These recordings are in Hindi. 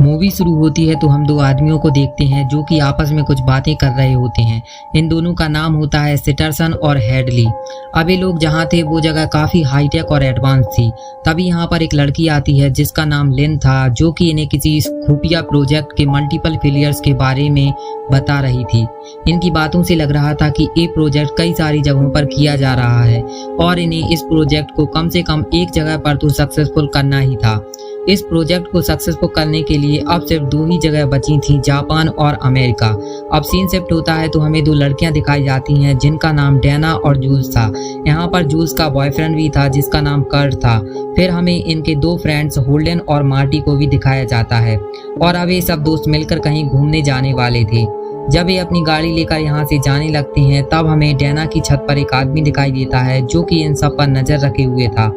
मूवी शुरू होती है तो हम दो आदमियों को देखते हैं जो कि आपस में कुछ बातें कर रहे होते हैं। इन दोनों का नाम होता है सिटरसन और हेडली। अब ये लोग जहाँ थे वो जगह काफ़ी हाईटेक और एडवांस थी। तभी यहाँ पर एक लड़की आती है जिसका नाम लिन था, जो कि इन्हें किसी खुफिया प्रोजेक्ट के मल्टीपल फेलियर्स के बारे में बता रही थी। इनकी बातों से लग रहा था कि ये प्रोजेक्ट कई सारी जगहों पर किया जा रहा है और इन्हें इस प्रोजेक्ट को कम से कम एक जगह पर तो सक्सेसफुल करना ही था। इस प्रोजेक्ट को सक्सेसफुल करने के लिए अब सिर्फ दो ही जगह बची थी, जापान और अमेरिका। अब सीन शिफ्ट होता है तो हमें दो लड़कियां दिखाई जाती हैं जिनका नाम डैना और जूल्स था। यहाँ पर जूल्स का बॉयफ्रेंड भी था जिसका नाम कर्ट था। फिर हमें इनके दो फ्रेंड्स होल्डन और मार्टी को भी दिखाया जाता है और अब ये सब दोस्त मिलकर कहीं घूमने जाने वाले थे। जब ये अपनी गाड़ी लेकर यहाँ से जाने लगते हैं तब हमें डैना की छत पर एक आदमी दिखाई देता है जो कि इन सब पर नजर रखे हुए था।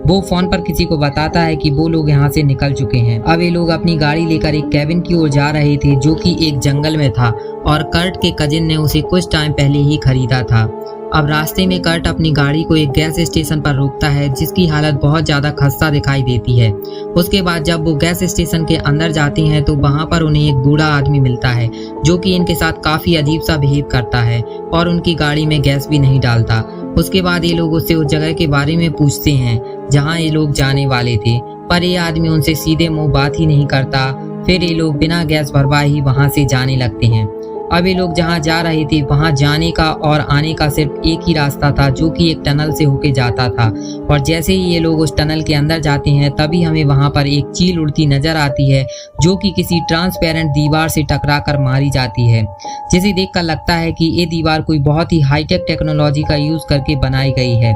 वो फोन पर किसी को बताता है कि वो लोग यहाँ से निकल चुके हैं। अब ये लोग अपनी गाड़ी लेकर एक कैबिन की ओर जा रहे थे जो कि एक जंगल में था और कर्ट के कजिन ने उसे कुछ टाइम पहले ही खरीदा था। अब रास्ते में कर्ट अपनी गाड़ी को एक गैस स्टेशन पर रोकता है जिसकी हालत बहुत ज्यादा खस्ता दिखाई देती है। उसके बाद जब वो गैस स्टेशन के अंदर जाते हैं तो वहाँ पर उन्हें एक बूढ़ा आदमी मिलता है जो कि इनके साथ काफी अजीब सा बिहेव करता है और उनकी गाड़ी में गैस भी नहीं डालता। उसके बाद ये लोग उससे उस जगह के बारे में पूछते हैं जहाँ ये लोग जाने वाले थे, पर ये आदमी उनसे सीधे मुंह बात ही नहीं करता। फिर ये लोग बिना गैस भरवाए ही वहाँ से जाने लगते हैं। अब ये लोग जहाँ जा रहे थे वहाँ जाने का और आने का सिर्फ एक ही रास्ता था जो कि एक टनल से होके जाता था। और जैसे ही ये लोग उस टनल के अंदर जाते हैं तभी हमें वहाँ पर एक चील उड़ती नजर आती है जो कि किसी ट्रांसपेरेंट दीवार से टकराकर मारी जाती है, जिसे देखकर लगता है कि ये दीवार कोई बहुत ही हाईटेक टेक्नोलॉजी का यूज करके बनाई गई है।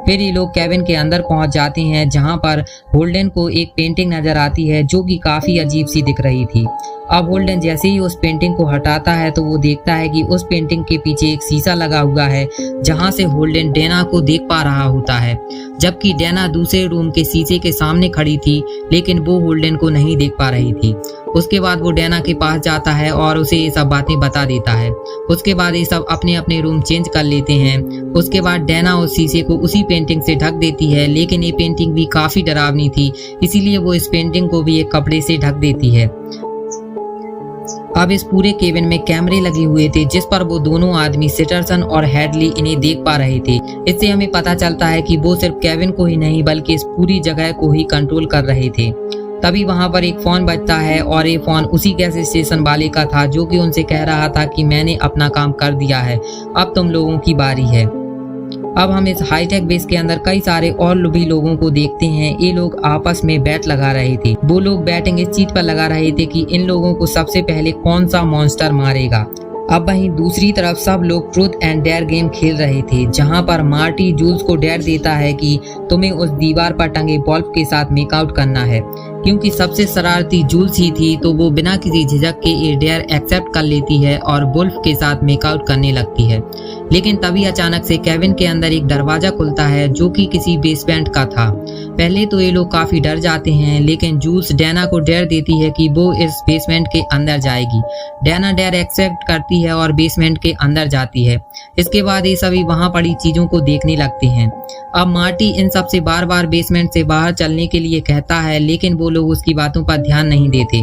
फिर ये लोग कैबिन के अंदर पहुंच जाते हैं जहाँ पर होल्डन को एक पेंटिंग नजर आती है जो कि काफी अजीब सी दिख रही थी। अब होल्डन जैसे ही उस पेंटिंग को हटाता है तो वो देखता है कि उस पेंटिंग के पीछे एक शीशा लगा हुआ है जहां से होल्डन डैना को देख पा रहा होता है, जबकि डैना दूसरे रूम के शीशे के सामने खड़ी थी लेकिन वो होल्डन को नहीं देख पा रही थी। उसके बाद वो डैना के पास जाता है और उसे ये सब बातें बता देता है। उसके बाद ये सब अपने अपने रूम चेंज कर लेते हैं। उसके बाद डैना उस शीशे को उसी पेंटिंग से ढक देती है, लेकिन ये पेंटिंग भी काफी डरावनी थी, इसीलिए वो इस पेंटिंग को भी एक कपड़े से ढक देती है। अब इस पूरे केबिन में कैमरे लगे हुए थे जिस पर वो दोनों आदमी सिटरसन और हेडली इन्हें देख पा रहे थे। इससे हमें पता चलता है कि वो सिर्फ केबिन को ही नहीं बल्कि इस पूरी जगह को ही कंट्रोल कर रहे थे। तभी वहां पर एक फोन बजता है और ये फोन उसी गैस स्टेशन वाले का था जो कि उनसे कह रहा था कि मैंने अपना काम कर दिया है, अब तुम लोगों की बारी है। अब हम इस हाईटेक बेस के अंदर कई सारे और भी लोगों को देखते हैं। ये लोग आपस में बैट लगा रहे थे। वो लोग बैटिंग इस चीज पर लगा रहे थे कि इन लोगों को सबसे पहले कौन सा मॉन्स्टर मारेगा। अब वहीं दूसरी तरफ सब लोग ट्रूथ एंड डेयर गेम खेल रहे थे जहां पर मार्टी जूल्स को डेयर देता है कि तुम्हें उस दीवार पर टंगे बल्ब के साथ मेकआउट करना है। क्योंकि सबसे शरारती जूल्स ही थी तो वो बिना किसी झिझक के ये डेयर एक्सेप्ट कर लेती है और वुल्फ के साथ मेकआउट करने लगती है। लेकिन तभी अचानक से केबिन के अंदर एक दरवाजा खुलता है जो कि किसी बेसमेंट का था। पहले तो ये लोग काफी डर जाते हैं, लेकिन जूल्स डैना को डेयर देती है कि वो इस बेसमेंट के अंदर जाएगी। डैना डेयर एक्सेप्ट करती है और बेसमेंट के अंदर जाती है। इसके बाद ये सभी वहां पड़ी चीजों को देखने लगते हैं। अब मार्टी इन सब से बार बार बेसमेंट से बाहर चलने के लिए कहता है, लेकिन वो लोग उसकी बातों पर ध्यान नहीं देते।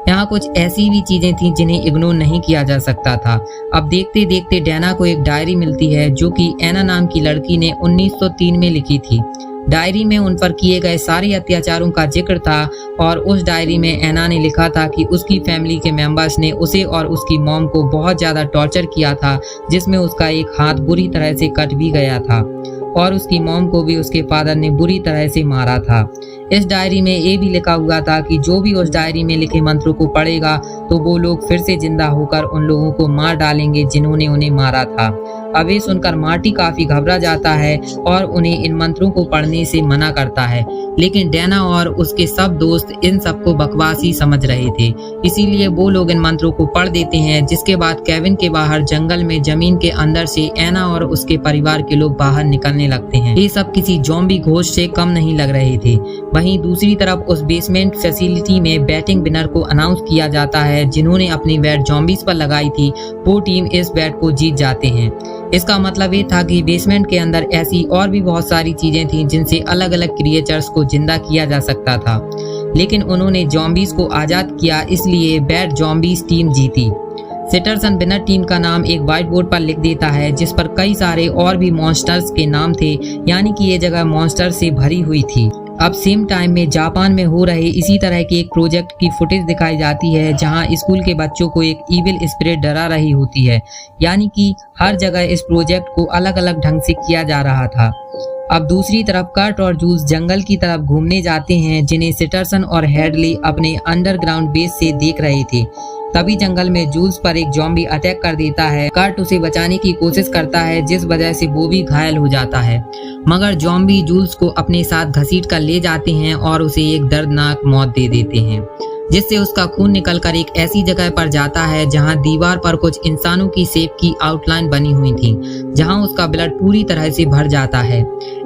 यहाँ कुछ ऐसी भी चीजें थी जिन्हें इग्नोर नहीं किया जा सकता था। अब देखते देखते डैना को एक डायरी मिलती है जो कि एना नाम की लड़की ने 1903 में लिखी थी। डायरी में उन पर किए गए सारे अत्याचारों का जिक्र था और उस डायरी में एना ने लिखा था कि उसकी फैमिली के मेंबर्स ने उसे और उसकी मॉम को बहुत ज्यादा टॉर्चर किया था, जिसमें उसका एक हाथ बुरी तरह से कट भी गया था और उसकी मॉम को भी उसके फादर ने बुरी तरह से मारा था। इस डायरी में ये भी लिखा हुआ था कि जो भी उस डायरी में लिखे मंत्रों को पढ़ेगा तो वो लोग फिर से जिंदा होकर उन लोगों को मार डालेंगे जिन्होंने उन्हें मारा था। अब ये सुनकर मार्टी काफी घबरा जाता है और उन्हें इन मंत्रों को पढ़ने से मना करता है, लेकिन डैना और उसके सब दोस्त इन सबको बकवासी समझ रहे थे, इसीलिए वो लोग इन मंत्रों को पढ़ देते हैं। जिसके बाद केबिन के बाहर जंगल में जमीन के अंदर से एना और उसके परिवार के लोग बाहर निकलने लगते हैं। ये सब किसी ज़ॉम्बी घोस्ट से कम नहीं लग रहे थे। वहीं दूसरी तरफ उस बेसमेंट फैसिलिटी में बैटिंग विनर को अनाउंस किया जाता है। जिन्होंने अपनी बैट ज़ॉम्बीज पर लगाई थी वो टीम इस बैट को जीत जाते हैं। इसका मतलब ये था कि बेसमेंट के अंदर ऐसी और भी बहुत सारी चीजें थी जिनसे अलग अलग क्रिएचर्स को जिंदा किया जा सकता था। लेकिन उन्होंने जॉम्बीज को आज़ाद किया, इसलिए बैड जॉम्बीज टीम जीती। सिटरसन विनर टीम का नाम एक व्हाइट बोर्ड पर लिख देता है जिस पर कई सारे और भी मॉन्स्टर्स के नाम थे, यानी कि ये जगह मॉन्स्टर से भरी हुई थी। अब सेम टाइम में जापान में हो रहे इसी तरह के एक प्रोजेक्ट की फुटेज दिखाई जाती है जहां स्कूल के बच्चों को एक इविल स्पिरिट डरा रही होती है, यानी कि हर जगह इस प्रोजेक्ट को अलग अलग ढंग से किया जा रहा था। अब दूसरी तरफ कर्ट और जूल्स जंगल की तरफ घूमने जाते हैं जिन्हें सिटरसन और हेडली अपने अंडरग्राउंड बेस से देख रहे थे। तभी जंगल में जूल्स पर एक जॉम्बी अटैक कर देता है। कर्ट उसे बचाने की कोशिश करता है जिस वजह से वो भी घायल हो जाता है, मगर जॉम्बी जूल्स को अपने साथ घसीट कर ले जाते हैं और उसे एक दर्दनाक मौत दे देते हैं, जिससे उसका खून निकलकर एक ऐसी जगह पर जाता है जहां दीवार पर कुछ इंसानों की शेप की आउटलाइन बनी हुई थी, जहां उसका ब्लड पूरी तरह से भर जाता है।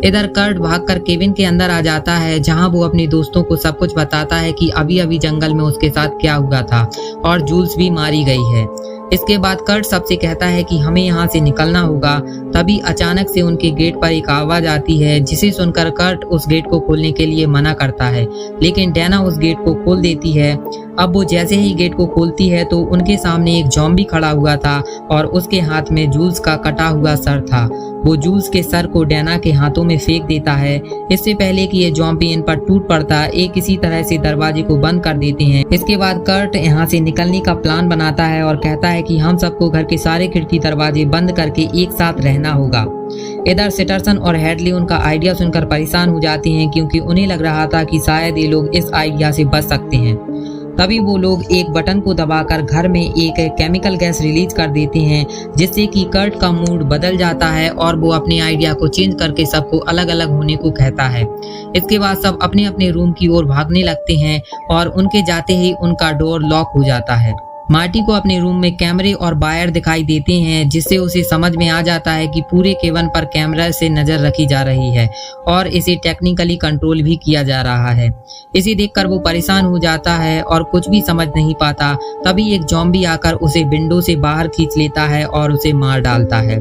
इधर कर्ट भागकर केबिन के अंदर आ जाता है जहां वो अपने दोस्तों को सब कुछ बताता है कि अभी अभी जंगल में उसके साथ क्या हुआ था और जूल्स भी मारी गई है। इसके बाद कर्ट सबसे कहता है कि हमें यहाँ से निकलना होगा। तभी अचानक से उनके गेट पर एक आवाज आती है जिसे सुनकर कर्ट उस गेट को खोलने के लिए मना करता है, लेकिन डैना उस गेट को खोल देती है। अब वो जैसे ही गेट को खोलती है तो उनके सामने एक जॉम्बी खड़ा हुआ था और उसके हाथ में जूल्स का कटा हुआ सर था। वो जूल्स के सर को डैना के हाथों में फेंक देता है। इससे पहले कि ये जॉम्बी इन पर टूट पड़ता, एक किसी तरह से दरवाजे को बंद कर देते हैं। इसके बाद कर्ट यहाँ से निकलने का प्लान बनाता है और कहता है कि हम सबको घर के सारे खिड़की दरवाजे बंद करके एक साथ रहना होगा। इधर सिटरसन और हेडली उनका आइडिया सुनकर परेशान हो जाते हैं क्योंकि उन्हें लग रहा था कि शायद ये लोग इस आइडिया से बच सकते हैं। तभी वो लोग एक बटन को दबाकर घर में एक केमिकल गैस रिलीज कर देते हैं जिससे कि कर्ट का मूड बदल जाता है और वो अपने आइडिया को चेंज करके सबको अलग अलग होने को कहता है। इसके बाद सब अपने अपने रूम की ओर भागने लगते हैं और उनके जाते ही उनका डोर लॉक हो जाता है। मार्टी को अपने रूम में कैमरे और वायर दिखाई देते हैं जिससे उसे समझ में आ जाता है कि पूरे केबिन पर कैमरा से नजर रखी जा रही है और इसे टेक्निकली कंट्रोल भी किया जा रहा है। इसे देखकर वो परेशान हो जाता है और कुछ भी समझ नहीं पाता। तभी एक जॉम्बी आकर उसे विंडो से बाहर खींच लेता है और उसे मार डालता है।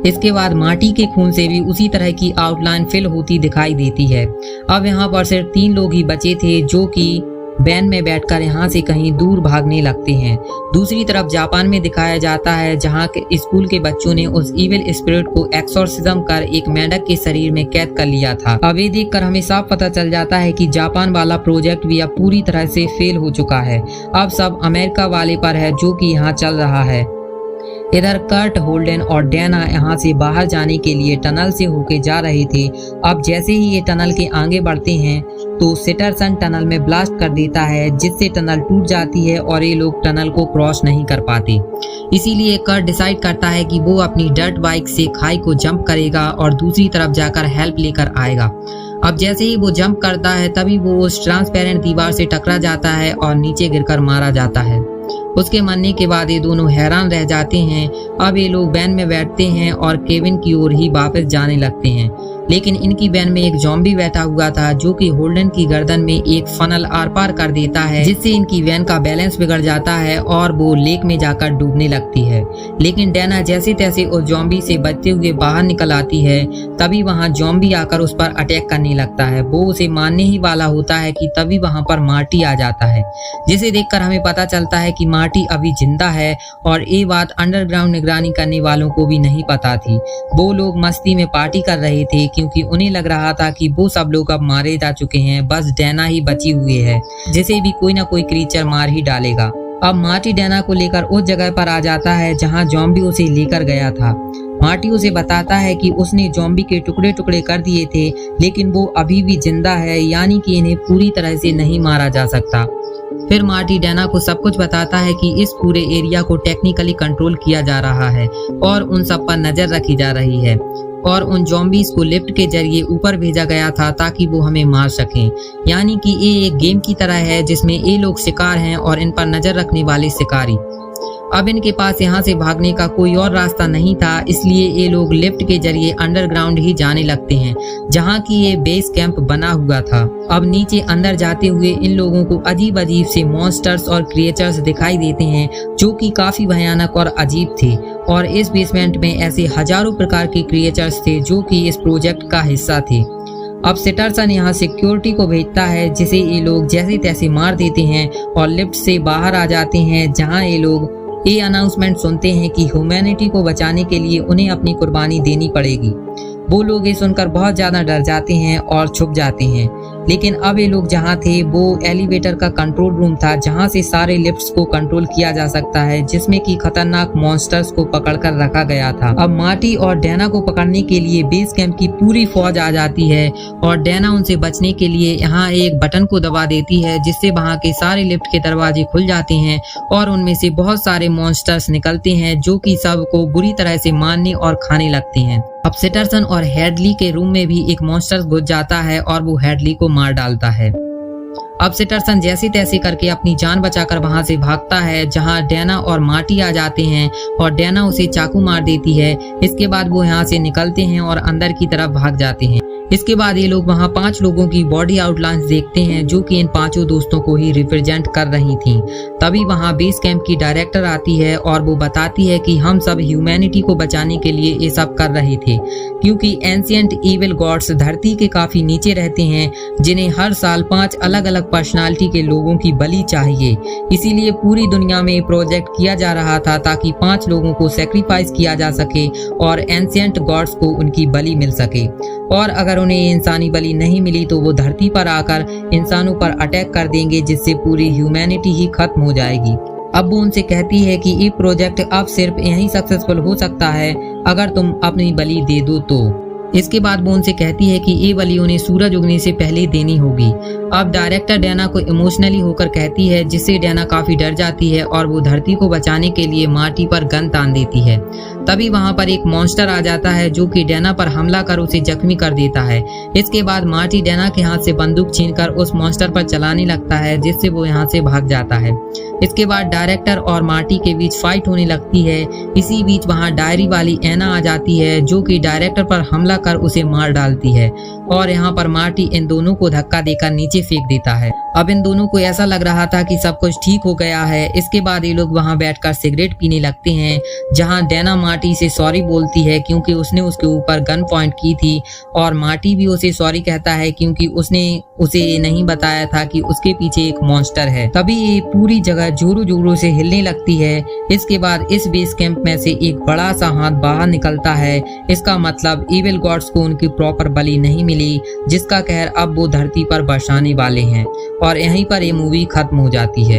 इसके बाद मार्टी के खून से भी उसी तरह की आउटलाइन फिल होती दिखाई देती है। अब यहाँ पर सिर्फ 3 लोग ही बचे थे जो कि वैन में बैठकर यहाँ से कहीं दूर भागने लगते हैं। दूसरी तरफ जापान में दिखाया जाता है जहाँ के स्कूल के बच्चों ने उस इविल स्पिरिट को एक्सोर्सिज्म कर एक मेंढक के शरीर में कैद कर लिया था। अब ये देखकर हमें साफ पता चल जाता है कि जापान वाला प्रोजेक्ट भी अब पूरी तरह से फेल हो चुका है। अब सब अमेरिका वाले पर है जो कि यहाँ चल रहा है। इधर कर्ट, होल्डन और डैना यहाँ से बाहर जाने के लिए टनल से होके जा रहे थे। अब जैसे ही ये टनल के आगे बढ़ते हैं तो सिटरसन टनल में ब्लास्ट कर देता है जिससे टनल टूट जाती है और ये लोग टनल को क्रॉस नहीं कर पाते। इसीलिए कर्ट डिसाइड करता है कि वो अपनी डर्ट बाइक से खाई को जंप करेगा और दूसरी तरफ जाकर हेल्प लेकर आएगा। अब जैसे ही वो जंप करता है तभी वो उस ट्रांसपेरेंट दीवार से टकरा जाता है और नीचे गिरकर मारा जाता है। उसके मरने के बाद ये दोनों हैरान रह जाते हैं। अब ये लोग वैन में बैठते हैं और केबिन की ओर ही वापस जाने लगते हैं, लेकिन इनकी वैन में एक जॉम्बी बैठा हुआ था जो कि होल्डन की गर्दन में एक फनल आर पार कर देता है जिससे इनकी वैन का बैलेंस बिगड़ जाता है और वो लेक में जाकर डूबने लगती है। लेकिन डैना जैसे तैसे उस जॉम्बी से बचते हुए बाहर निकल आती है। तभी वहाँ जॉम्बी आकर उस पर अटैक करने लगता है। वो उसे मारने ही वाला होता है कि तभी वहाँ पर मार्टी आ जाता है, जिसे देखकर हमें पता चलता है कि मार्टी अभी जिंदा है और ये बात अंडरग्राउंड निगरानी करने वालों को भी नहीं पता थी। वो लोग मस्ती में पार्टी कर रहे थे क्योंकि उन्हें लग रहा था कि वो सब लोग अब मारे जा चुके हैं, बस डैना ही बची हुई है जिसे भी कोई ना कोई क्रीचर मार ही डालेगा। अब मार्टी डैना को लेकर उस जगह पर आ जाता है जहां जॉम्बी उसे लेकर गया था। मार्टी उसे बताता है कि उसने जॉम्बी के टुकड़े टुकड़े कर दिए थे लेकिन वो अभी भी जिंदा है, यानी कि इन्हें पूरी तरह से नहीं मारा जा सकता। फिर मार्टी डैना को सब कुछ बताता है कि इस पूरे एरिया को टेक्निकली कंट्रोल किया जा रहा है और उन सब पर नजर रखी जा रही है और उन जॉम्बीज को लिफ्ट के जरिए ऊपर भेजा गया था ताकि वो हमें मार सकें। यानी कि ये एक गेम की तरह है जिसमें ये लोग शिकार हैं और इन पर नजर रखने वाले शिकारी। अब इनके पास यहाँ से भागने का कोई और रास्ता नहीं था, इसलिए ये लोग लिफ्ट के जरिए अंडरग्राउंड ही जाने लगते हैं जहाँ की ये बेस कैंप बना हुआ था। अब नीचे अंदर जाते हुए इन लोगों को अजीब अजीब से मॉन्स्टर्स और क्रिएचर्स दिखाई देते हैं जो कि काफी भयानक और अजीब थे और इस बेसमेंट में ऐसे हजारों प्रकार के क्रिएचर्स थे जो कि इस प्रोजेक्ट का हिस्सा थे। अब सिटरसन यहाँ सिक्योरिटी को भेजता है, जिसे ये लोग जैसे तैसे मार देते हैं और लिफ्ट से बाहर आ जाते हैं, जहाँ ये लोग ये अनाउंसमेंट सुनते हैं कि ह्यूमैनिटी को बचाने के लिए उन्हें अपनी कुर्बानी देनी पड़ेगी। वो लोग ये सुनकर बहुत ज़्यादा डर जाते हैं और छुप जाते हैं। लेकिन अब ये लोग जहाँ थे वो एलिवेटर का कंट्रोल रूम था, जहाँ से सारे लिफ्ट्स को कंट्रोल किया जा सकता है, जिसमें कि खतरनाक मॉन्स्टर्स को पकड़कर रखा गया था। अब मार्टी और डैना को पकड़ने के लिए बेस कैंप की पूरी फौज आ जाती है और डैना उनसे बचने के लिए यहाँ एक बटन को दबा देती है, जिससे वहाँ के सारे लिफ्ट के दरवाजे खुल जाते हैं और उनमें से बहुत सारे मॉन्स्टर्स निकलते हैं, जो कि सबको बुरी तरह से मारने और खाने लगते हैं। अब सिटरसन और हेडली के रूम में भी एक मॉन्स्टर घुस जाता है और वो हेडली को मार डालता है। अब सिटरसन जैसे तैसे करके अपनी जान बचाकर वहां से भागता है, जहां डैना और मार्टी आ जाते हैं और डैना उसे चाकू मार देती है। इसके बाद वो यहाँ से निकलते हैं और अंदर की तरफ भाग जाते हैं। इसके बाद ये लोग वहाँ 5 लोगों की बॉडी आउटलाइंस देखते हैं, जो कि इन 5 दोस्तों को ही रिप्रेजेंट कर रही थीं। तभी वहाँ बेस कैंप की डायरेक्टर आती है और वो बताती है कि हम सब ह्यूमैनिटी को बचाने के लिए ये सब कर रहे थे, क्योंकि एंशिएंट इविल गॉड्स धरती के काफी नीचे रहते हैं, जिन्हें हर साल 5 अलग अलग पर्सनालिटी के लोगों की बलि चाहिए। इसीलिए पूरी दुनिया में प्रोजेक्ट किया जा रहा था ताकि 5 लोगों को सेक्रीफाइस किया जा सके और एंशिएंट गॉड्स को उनकी बलि मिल सके। और अगर उन्हें इंसानी बलि नहीं मिली तो वो धरती पर आकर इंसानों पर अटैक कर देंगे, जिससे पूरी ह्यूमैनिटी ही खत्म हो जाएगी। अब वो उनसे कहती है कि ये प्रोजेक्ट अब सिर्फ यहीं सक्सेसफुल हो सकता है अगर तुम अपनी बलि दे दो तो। इसके बाद वो उनसे कहती है कि ये बलि उन्हें सूरज उगने से पहले देनी होगी। अब डायरेक्टर डैना को इमोशनली होकर कहती है, जिससे डैना काफी डर जाती है और वो धरती को बचाने के लिए मार्टी पर गन तान देती है। तभी वहां पर एक मॉन्स्टर आ जाता है, जो कि डैना पर हमला कर उसे जख्मी कर देता है। इसके बाद मार्टी डैना के हाथ से बंदूक छीनकर उस मॉन्स्टर पर चलाने लगता है, जिससे वो यहाँ से भाग जाता है। इसके बाद डायरेक्टर और मार्टी के बीच फाइट होने लगती है। इसी बीच वहाँ डायरी वाली एना आ जाती है, जो कि डायरेक्टर पर हमला कर उसे मार डालती है और यहाँ पर मार्टी इन दोनों को धक्का देकर नीचे फेंक देता है। अब इन दोनों को ऐसा लग रहा था कि सब कुछ ठीक हो गया है। इसके बाद ये लोग वहाँ बैठकर सिगरेट पीने लगते हैं, जहाँ डैना मार्टी से सॉरी बोलती है क्योंकि उसने उसके ऊपर गन पॉइंट की थी, और मार्टी भी उसे सॉरी कहता है क्योंकि उसने उसे ये नहीं बताया था कि उसके पीछे एक मॉन्स्टर है। तभी ये पूरी जगह जोरों जोरों से हिलने लगती है। इसके बाद इस बेस कैंप में से एक बड़ा सा हाथ बाहर निकलता है। इसका मतलब इविल गॉड्स को उनकी प्रॉपर बलि नहीं मिली, जिसका कहर अब वो धरती पर बरसाने वाले हैं। और यहीं पर ये मूवी खत्म हो जाती है।